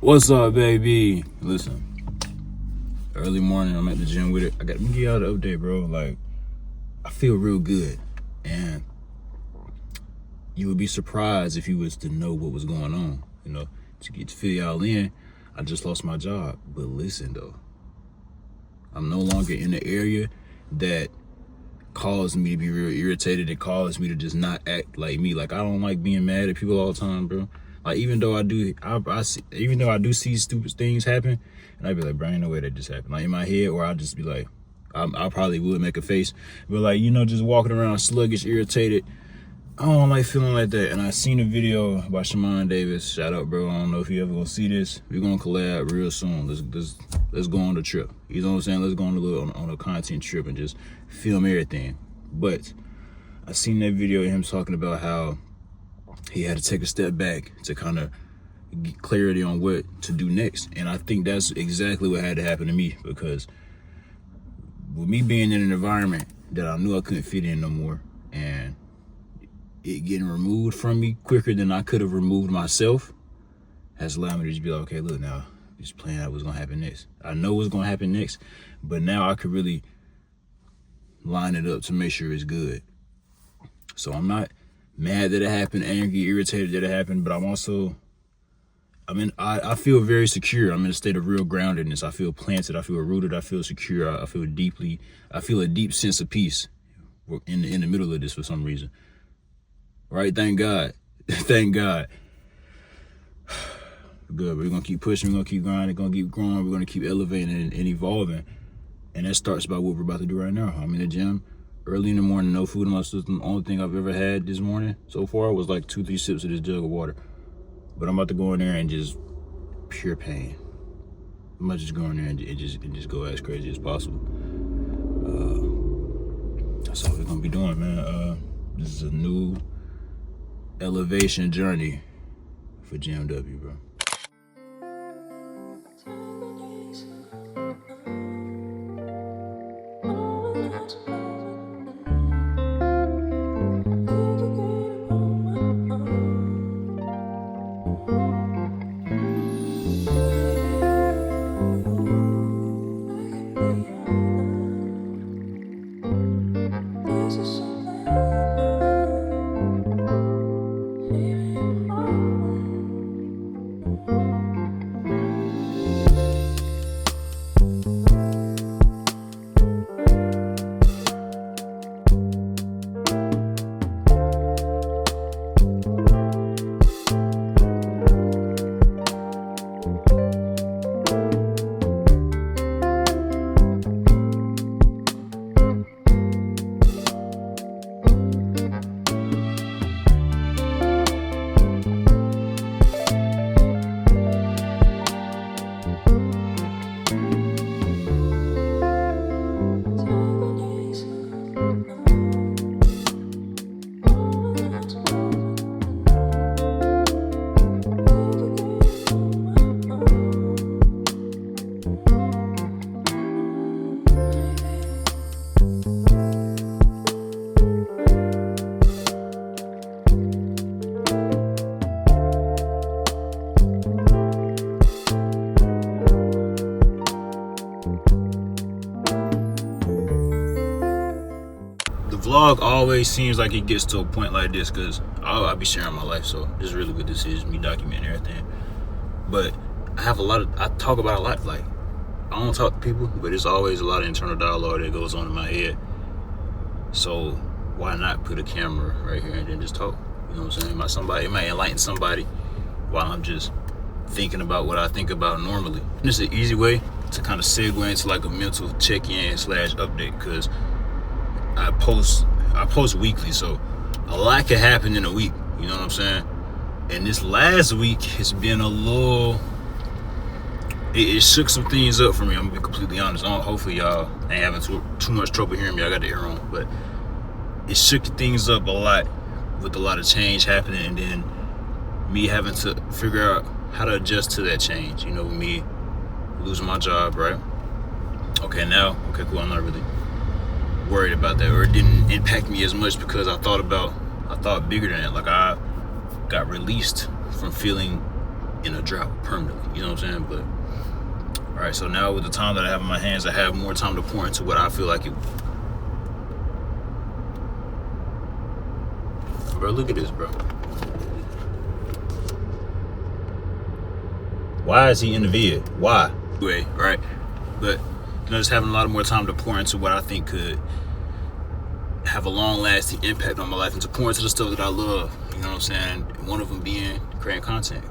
What's up, baby? Listen, early morning, I'm at the gym with it. I got to give y'all the update, bro. Like, I feel real good. And you would be surprised if you was to know what was going on. You know, to fill y'all in, I just lost my job. But listen, though, I'm no longer in the area that caused me to be real irritated. It caused me to just not act like me. Like, I don't like being mad at people all the time, bro. Like, even though I do see stupid things happen, and I'd be like, bro, ain't no way that just happened. Like, in my head, or I'll just be like, I probably would make a face, but like, just walking around sluggish, irritated. I don't like feeling like that. And I seen a video by Shaman Davis. Shout out, bro. I don't know if you ever gonna see this. We're gonna collab real soon. Let's go on the trip. You know what I'm saying? Let's go on a content trip and just film everything. But I seen that video of him talking about how he had to take a step back to kind of get clarity on what to do next. And I think that's exactly what had to happen to me, because with me being in an environment that I knew I couldn't fit in no more, and it getting removed from me quicker than I could have removed myself, has allowed me to just be like, okay, look, now just playing out what's gonna happen next. I know what's gonna happen next, but now I could really line it up to make sure it's good. So I'm not mad that it happened, angry, irritated that it happened, but I feel very secure. I'm in a state of real groundedness. I feel planted, I feel rooted, I feel secure, I feel a deep sense of peace in the middle of this for some reason. Right? Thank God. Thank God. Good. We're gonna keep pushing, we're gonna keep grinding, we're gonna keep growing, we're gonna keep elevating and evolving. And that starts by what we're about to do right now. I'm in the gym early in the morning, no food in my system. The only thing I've ever had this morning so far was like 2-3 sips of this jug of water. But I'm about to go in there and just pure pain. I'm about to just go in there and just go as crazy as possible. That's all we're gonna be doing, man. This is a new elevation journey for GMW, bro. Vlog always seems like it gets to a point like this because I'll be sharing my life, so this is really what this is, me documenting everything. But I talk about a lot. Like, I don't talk to people, but it's always a lot of internal dialogue that goes on in my head. So why not put a camera right here and then just talk? You know what I'm saying? It might enlighten somebody while I'm just thinking about what I think about normally. And it's an easy way to kind of segue into like a mental check-in / update, because I post weekly, so a lot can happen in a week, you know what I'm saying? And this last week has been a little, it shook some things up for me. I'm gonna be completely honest. Hopefully y'all ain't having too much trouble hearing me. I got the ear on, but it shook things up a lot with a lot of change happening, and then me having to figure out how to adjust to that change. With me losing my job, right? Okay, cool, I'm not really worried about that, or it didn't impact me as much because I thought bigger than that. Like, I got released from feeling in a drought permanently. You know what I'm saying? But all right, so now with the time that I have in my hands, I have more time to pour into what I feel like it. Bro, look at this, bro. Why is he in the vid? Why? Anyway, right? But just having a lot more time to pour into what I think could have a long-lasting impact on my life, and to pour into the stuff that I love. You know what I'm saying? One of them being creating content.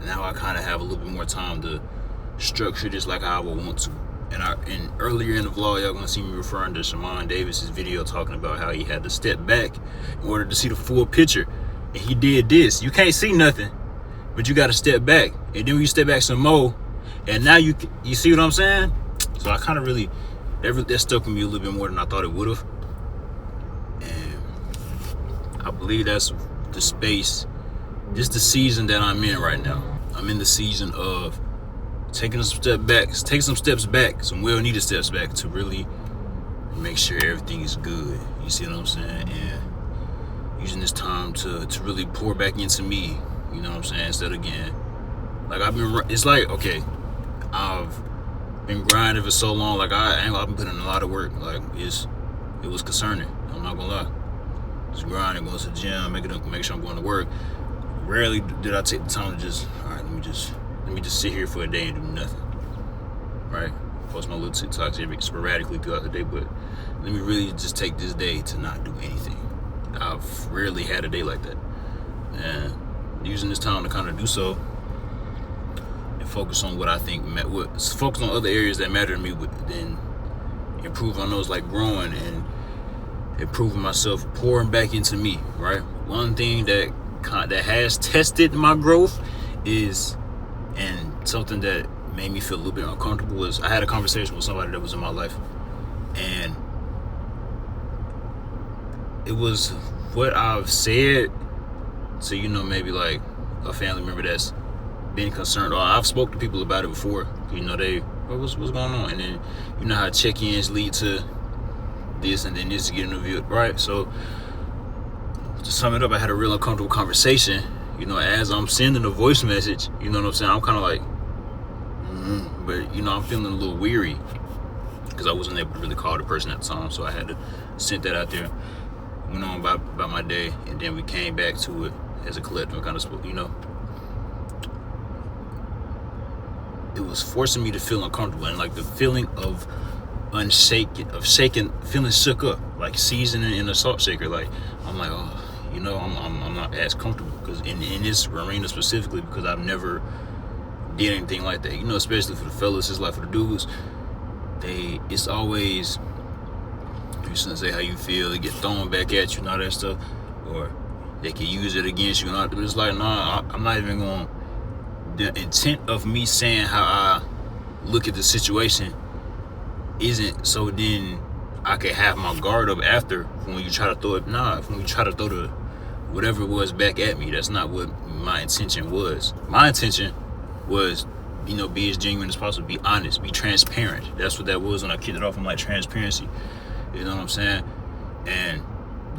Now I kind of have a little bit more time to structure this like how I would want to. And earlier in the vlog, y'all gonna see me referring to Shaman Davis's video talking about how he had to step back in order to see the full picture. And he did this. You can't see nothing, but you got to step back. And then when you step back some more, and now you see what I'm saying? So I kind of really, that stuck with me a little bit more than I thought it would have. And I believe that's the space, just the season that I'm in right now. I'm in the season of taking some steps back, some well-needed steps back, to really make sure everything is good. You see what I'm saying? And using this time to really pour back into me. You know what I'm saying? Instead of getting, like, it's like, okay, I've been grinding for so long. Like, I've been putting in a lot of work. Like, it was concerning. I'm not gonna lie. Just grinding, going to the gym, make sure I'm going to work. Rarely did I take the time to just, all right, let me just sit here for a day and do nothing. Right? Post my little TikToks sporadically throughout the day, but let me really just take this day to not do anything. I've rarely had a day like that. And using this time to kind of do so and focus on what I think, focus on other areas that matter to me, then improve on those, like growing and improving myself, pouring back into me, right? One thing that has tested my growth is, and something that made me feel a little bit uncomfortable, was I had a conversation with somebody that was in my life, and it was what I've said to, maybe like a family member that's been concerned, or I've spoke to people about it before. What's going on? And then you know how check-ins lead to this, and then this getting revealed, right? So to sum it up, I had a real uncomfortable conversation. As I'm sending a voice message, you know what I'm saying? I'm kind of like, but I'm feeling a little weary because I wasn't able to really call the person at the time, so I had to send that out there. Went on about my day, and then we came back to it as a collective, kind of spoke. It was forcing me to feel uncomfortable, and like the feeling of feeling shook up, like seasoning in a salt shaker. Like I'm like, oh, I'm not as comfortable, because in this arena specifically, because I've never did anything like that. Especially for the fellas, it's like for the dudes, it's always, you shouldn't say how you feel, it get thrown back at you and all that stuff, or they can use it against you. And it's like, nah, I'm not even going. The intent of me saying how I look at the situation isn't so then I can have my guard up after when you try to throw it. Nah, when you try to throw the whatever it was back at me, that's not what my intention was. My intention was, be as genuine as possible, be honest, be transparent. That's what that was when I kicked it off. I'm like, transparency. You know what I'm saying? And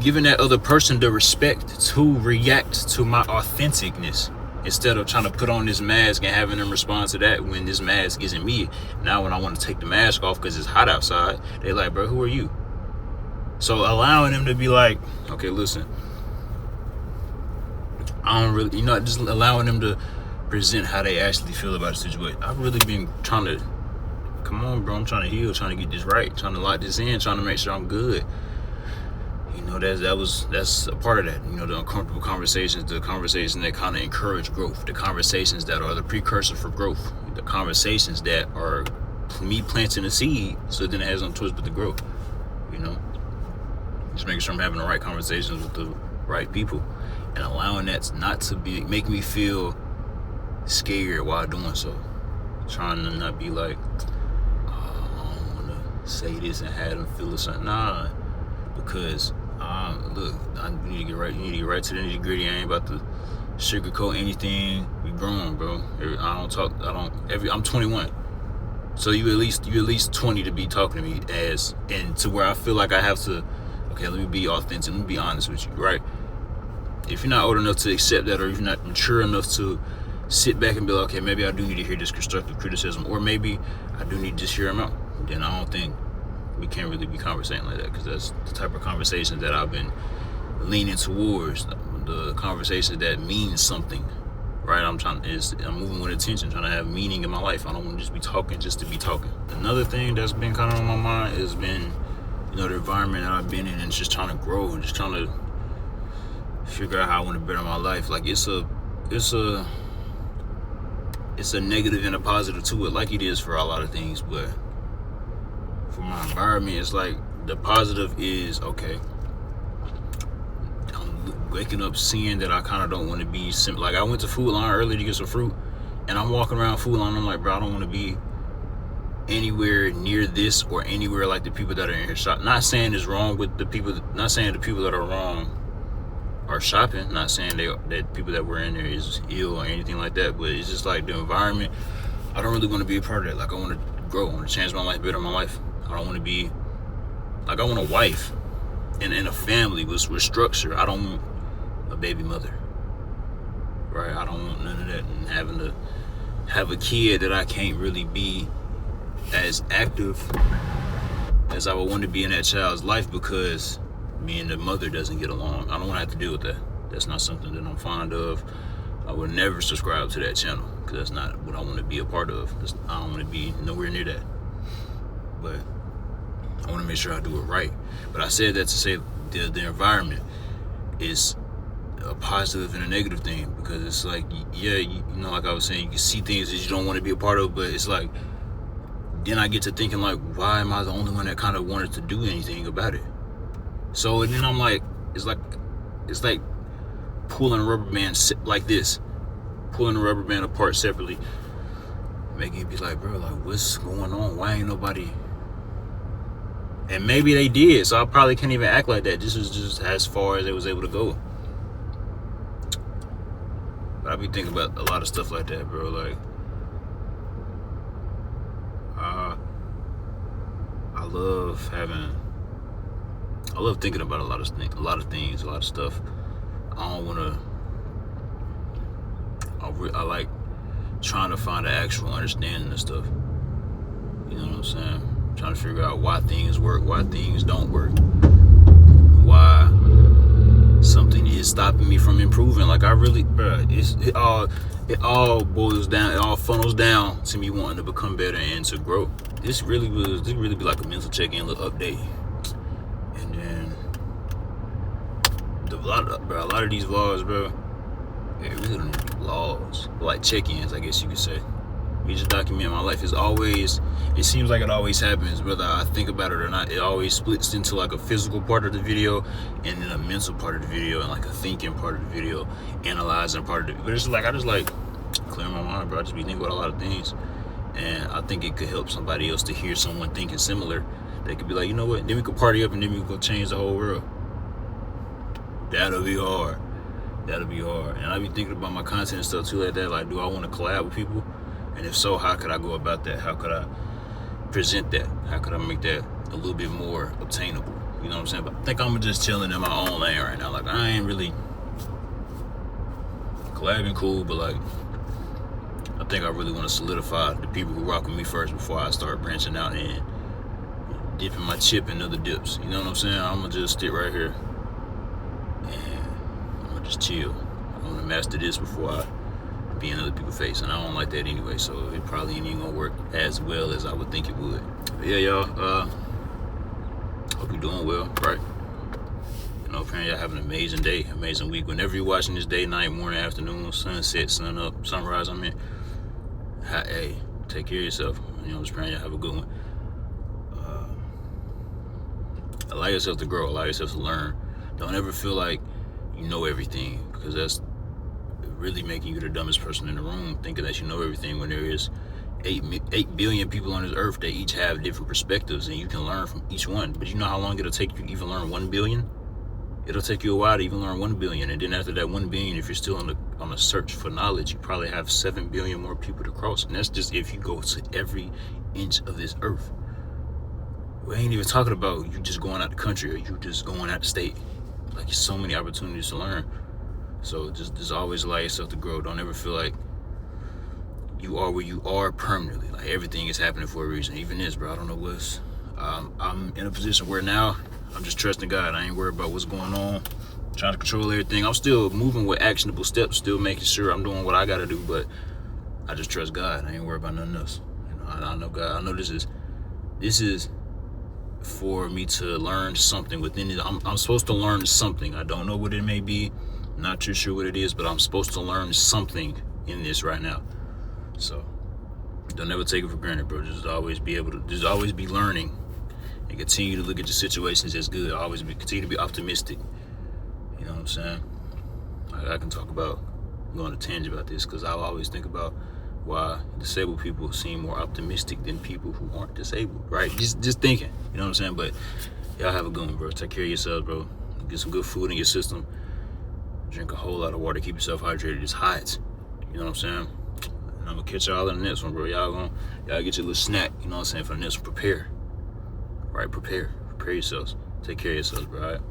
giving that other person the respect to react to my authenticness, instead of trying to put on this mask and having them respond to that when this mask isn't me. Now when I want to take the mask off because it's hot outside, they're like, bro, who are you? So allowing them to be like, okay, listen, I don't really, just allowing them to present how they actually feel about the situation. I've really been trying to, come on, bro, I'm trying to heal, trying to get this right, trying to lock this in, trying to make sure I'm good. That's a part of that. The uncomfortable conversations, the conversations that kind of encourage growth, the conversations that are the precursor for growth, the conversations that are me planting a seed so then it has no choice but to grow. Just making sure I'm having the right conversations with the right people, and allowing that not to be make me feel scared while doing so. Trying to not be like, oh, I don't want to say this and have them feel a certain. Nah, because look, I need to get right. You need to get right to the nitty gritty. I ain't about to sugarcoat anything. We grown, bro. I'm 21, so you at least 20 to be talking to me and to where I feel like I have to. Okay, let me be authentic. Let me be honest with you, right? If you're not old enough to accept that, or if you're not mature enough to sit back and be like, okay, maybe I do need to hear this constructive criticism, or maybe I do need to just hear them out. Then I don't think we can't really be conversating like that, because that's the type of conversation that I've been leaning towards, the conversation that means something, right? I'm moving with intention, trying to have meaning in my life. I don't want to just be talking just to be talking. Another thing that's been kind of on my mind has been, the environment that I've been in, and just trying to grow and just trying to figure out how I want to better my life. Like it's a negative and a positive to it, like it is for a lot of things. But for my environment, it's like the positive is, okay, I'm waking up seeing that I kind of don't want to be like, I went to Food Line earlier to get some fruit, and I'm walking around Food Line, I'm like, bro, I don't want to be anywhere near this or anywhere like the people that are in here shop. Not saying it's wrong with the people, not saying the people that are wrong are shopping, not saying that people that were in there is ill or anything like that, but it's just like the environment, I don't really want to be a part of that. Like, I want to grow, I want to change my life, better my life. I don't want to be like, I want a wife and a family with structure. I don't want a baby mother, right? I don't want none of that, and having to have a kid that I can't really be as active as I would want to be in that child's life because me and the mother doesn't get along. I don't want to have to deal with that. That's not something that I'm fond of. I would never subscribe to that channel, because that's not what I want to be a part of. I don't want to be nowhere near that. But I want to make sure I do it right. But I said that to say the environment is a positive and a negative thing, because it's like, yeah, like I was saying, you can see things that you don't want to be a part of, but it's like, then I get to thinking, like, why am I the only one that kind of wanted to do anything about it? So, and then I'm like, it's like pulling a rubber band like this, pulling a rubber band apart separately, making you be like, bro, like, what's going on? Why ain't nobody? And maybe they did, so I probably can't even act like that. This is just as far as it was able to go. But I be thinking about a lot of stuff like that, bro. Like, I love thinking about a lot of things, a lot of stuff. I like trying to find an actual understanding of stuff. You know what I'm saying? Trying to figure out why things work, why things don't work, why something is stopping me from improving. Like, I really, bro, it all boils down, it all funnels down to me wanting to become better and to grow. This really be like a mental check-in, little update. And then a lot of these vlogs, bro, it really don't need vlogs, like check-ins, I guess you could say. We just document my life. It seems like it always happens, whether I think about it or not. It always splits into like a physical part of the video, and then a mental part of the video, and like a thinking part of the video, analyzing part of the video. But it's like, I just like clear my mind, bro. I just be thinking about a lot of things. And I think it could help somebody else to hear someone thinking similar. They could be like, you know what? Then we could party up, and then we could go change the whole world. That'll be hard. And I be thinking about my content and stuff too, like that. Like, do I want to collab with people? And if so, how could I go about that? How could I present that? How could I make that a little bit more obtainable? You know what I'm saying? But I think I'm just chilling in my own lane right now. Like, I ain't really collabing cool, but like, I think I really want to solidify the people who rock with me first before I start branching out and dipping my chip in other dips. You know what I'm saying? I'm going to just sit right here and I'm going to just chill. I want to master this before I be in other people's face, and I don't like that anyway, so it probably ain't even gonna work as well as I would think it would. But yeah, y'all, hope you're doing well, right? You know, praying y'all have an amazing day, amazing week. Whenever you're watching this, day, night, morning, afternoon, sunset, sun up, sunrise, I mean, hey, take care of yourself. You know, I'm just praying y'all have a good one. Allow yourself to grow, allow yourself to learn. Don't ever feel like you know everything, because that's really making you the dumbest person in the room, thinking that you know everything, when there is 8 billion people on this earth that each have different perspectives, and you can learn from each one. But you know how long it'll take you to even learn 1 billion? It'll take you a while to even learn 1 billion, and then after that 1 billion, if you're still on a search for knowledge, you probably have 7 billion more people to cross, and that's just if you go to every inch of this earth. We ain't even talking about you just going out the country or you just going out the state. Like, there's so many opportunities to learn. So just always allow yourself to grow. Don't ever feel like you are where you are permanently. Like, everything is happening for a reason. Even this, bro. I don't know what's. I'm in a position where now I'm just trusting God. I ain't worried about what's going on. Trying to control everything. I'm still moving with actionable steps. Still making sure I'm doing what I gotta do. But I just trust God. I ain't worried about nothing else. I know God. I know this is for me to learn something within it. I'm supposed to learn something. I don't know what it may be. Not too sure what it is, but I'm supposed to learn something in this right now. So don't ever take it for granted, bro. Just always be learning and continue to look at your situations as good. Continue to be optimistic. You know what I'm saying? I can talk about going to tangent about this because I always think about why disabled people seem more optimistic than people who aren't disabled, right? Just thinking, you know what I'm saying? But y'all have a good one, bro. Take care of yourselves, bro. Get some good food in your system. Drink a whole lot of water. Keep yourself hydrated. It's hot. You know what I'm saying? And I'm gonna catch y'all in the next one, bro. Y'all get your little snack. You know what I'm saying? For the next one, prepare. Right? Prepare yourselves. Take care of yourselves, bro. All right?